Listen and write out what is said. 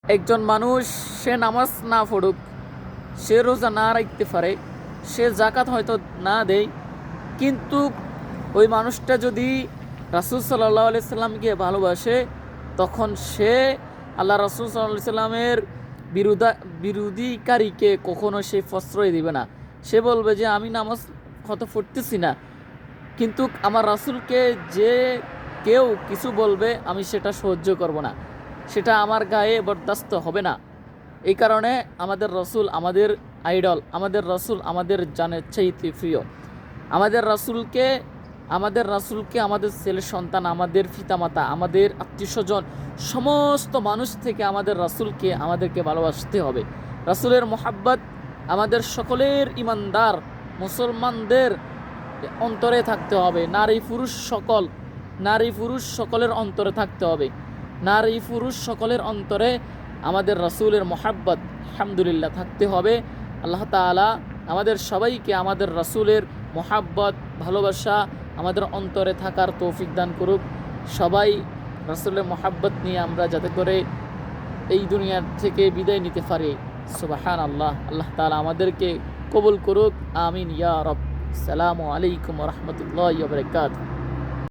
একজন মানুষ সে নামাজ না পড়ুক, সে রোজা না রাখতে পারে, সে জাকাত হয়তো না দেয়, কিন্তু ওই মানুষটা যদি রাসূল সাল্লাল্লাহু আলাইহি সাল্লামকে ভালোবাসে, তখন সে আল্লাহ রাসূল সাল্লাল্লাহু আলাইহি সাল্লামের বিরোধিকারীকে কখনো সে প্রশ্রয় দিবে না। সে বলবে যে আমি নামাজ হয়তো পড়তেছি না, কিন্তু আমার রাসূলকে যে কেউ কিছু বলবে আমি সেটা সহ্য করব না, সেটা আমার গায়ে বরদাস্ত হবে না। এই কারণে আমাদের রাসূল আমাদের আইডল, আমাদের রাসূল আমাদের জানের চাইতে প্রিয়। আমাদের রাসূলকে আমাদের ছেলে সন্তান, আমাদের পিতামাতা, আমাদের আত্মীয়স্বজন, সমস্ত মানুষ থেকে আমাদের রাসূলকে আমাদেরকে ভালোবাসতে হবে। রাসূলের মোহাব্বত আমাদের সকলের ইমানদার মুসলমানদের অন্তরে থাকতে হবে। নারী পুরুষ সকলের অন্তরে থাকতে হবে। নারী পুরুষ সকলের অন্তরে আমাদের রাসূলের মোহাব্বত আলহামদুলিল্লাহ থাকতে হবে। আল্লাহ তাআলা আমাদের সবাইকে আমাদের রাসূলের মোহাব্বত, ভালোবাসা আমাদের অন্তরে থাকার তৌফিক দান করুক। সবাই রাসূলের মোহাব্বত নিয়ে আমরা যাতে করে এই দুনিয়া থেকে বিদায় নিতে পারি। সুবহানাল্লাহ। আল্লাহ তাআলা আমাদেরকে কবুল করুক। আমিন ইয়া রব। আসসালামু আলাইকুম ওয়া রাহমাতুল্লাহি ওয়া বারাকাতুহু।